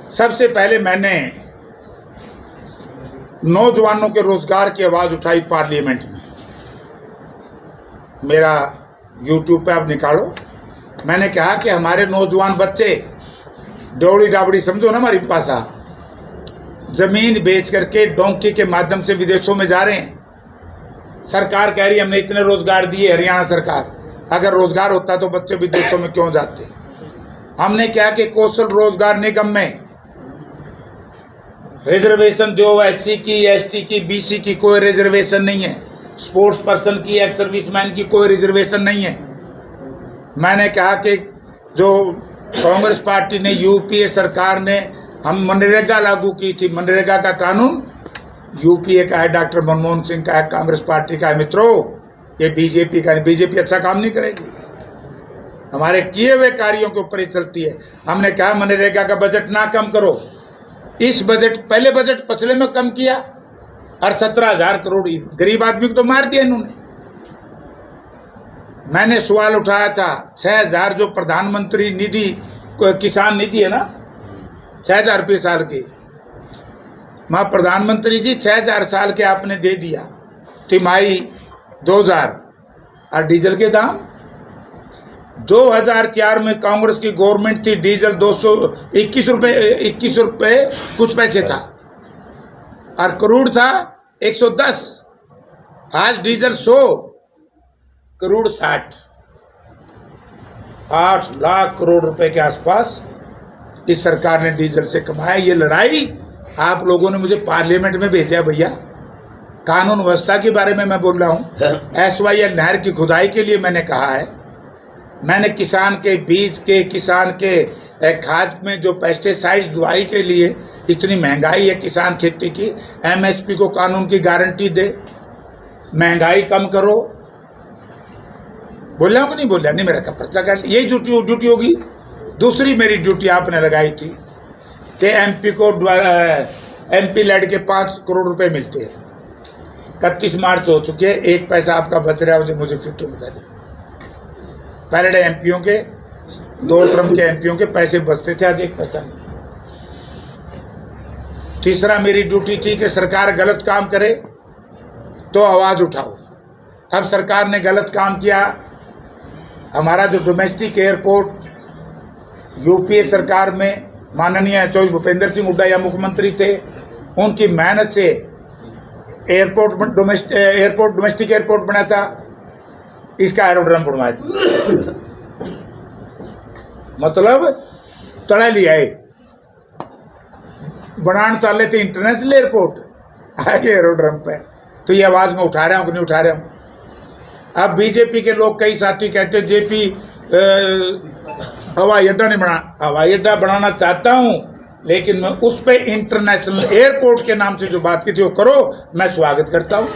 सबसे पहले मैंने नौजवानों के रोजगार की आवाज उठाई पार्लियामेंट में। मेरा यूट्यूब पे आप निकालो। मैंने कहा कि हमारे नौजवान बच्चे डोबड़ी डाबड़ी समझो ना हमारी भाषा, जमीन बेच करके डोंकी के माध्यम से विदेशों में जा रहे हैं। सरकार कह रही है हमने इतने रोजगार दिए, हरियाणा सरकार। अगर रोजगार होता तो बच्चे विदेशों में क्यों जाते? हमने क्या कि कौशल रोजगार निगम में रिजर्वेशन दो, एससी की, एसटी की, बीसी की कोई रिजर्वेशन नहीं है। स्पोर्ट्स पर्सन की, एक्स सर्विसमैन की कोई रिजर्वेशन नहीं है। मैंने कहा कि जो कांग्रेस पार्टी ने, यूपीए सरकार ने हम मनरेगा लागू की थी, मनरेगा का कानून यूपीए का है, डॉक्टर मनमोहन सिंह का है, कांग्रेस पार्टी का है। मित्रों, ये बीजेपी का है। बीजेपी अच्छा काम नहीं करेगी, हमारे किए हुए कार्यों के ऊपर ही चलती है। हमने कहा मनरेगा का बजट ना कम करो। इस बजट, पहले बजट पिछले में कम किया और 17,000 करोड़ गरीब आदमी को तो मार दिया इन्होंने। मैंने सवाल उठाया था 6,000 जो प्रधानमंत्री निधि, किसान निधि है ना, 6,000 रुपये साल की। माँ प्रधानमंत्री जी 6,000 साल के आपने दे दिया, तिमाही 2,000। और डीजल के दाम 2004 में कांग्रेस की गवर्नमेंट थी, डीजल 221 रुपये कुछ पैसे था और क्रूड था 110। आज डीजल 100, क्रूड 60। 8 लाख करोड़ रुपए के आसपास इस सरकार ने डीजल से कमाया। ये लड़ाई आप लोगों ने मुझे पार्लियामेंट में भेजा भैया। कानून व्यवस्था के बारे में मैं बोल रहा हूँ। SYL नहर की खुदाई के लिए मैंने कहा है। मैंने किसान के बीज के, किसान के खाद में जो पेस्टिसाइड दवाई के लिए इतनी महंगाई है किसान खेती की, MSP को कानून की गारंटी दे, महंगाई कम करो। बोल रहा हूँ कि नहीं बोल रहा? नहीं, मेरा का पर्चा काट। यही ड्यूटी होगी। दूसरी मेरी ड्यूटी आपने लगाई थी कि MP लड़ के 5 करोड़ रुपए मिलते हैं। 31 मार्च हो चुके हैं, 1 पैसा आपका बच रहा है, मुझे फिर तो बता दें। पहले MPओ के, 2 टर्म के MPओ के पैसे बचते थे, आज 1 पैसा नहीं। तीसरा मेरी ड्यूटी थी कि सरकार गलत काम करे तो आवाज उठाओ। अब सरकार ने गलत काम किया। हमारा जो डोमेस्टिक एयरपोर्ट यूपीए सरकार में माननीय चौधरी भूपेंद्र सिंह हुड्डा या मुख्यमंत्री थे, उनकी मेहनत से डोमेस्टिक एयरपोर्ट बना था, इसका एरोड्रम बनवा दिया। मतलब तड़े लिया है, बनाना चाह लेते इंटरनेशनल एयरपोर्ट, आगे एरोड्रम पे। तो ये आवाज मैं उठा रहा हूँ कि नहीं उठा रहा हूँ? अब बीजेपी के लोग, कई साथी कहते हैं जेपी हवाई अड्डा नहीं बना। हवाई अड्डा बनाना चाहता हूँ, लेकिन मैं उस पे इंटरनेशनल एयरपोर्ट के नाम से जो बात की थी वो करो, मैं स्वागत करता हूँ।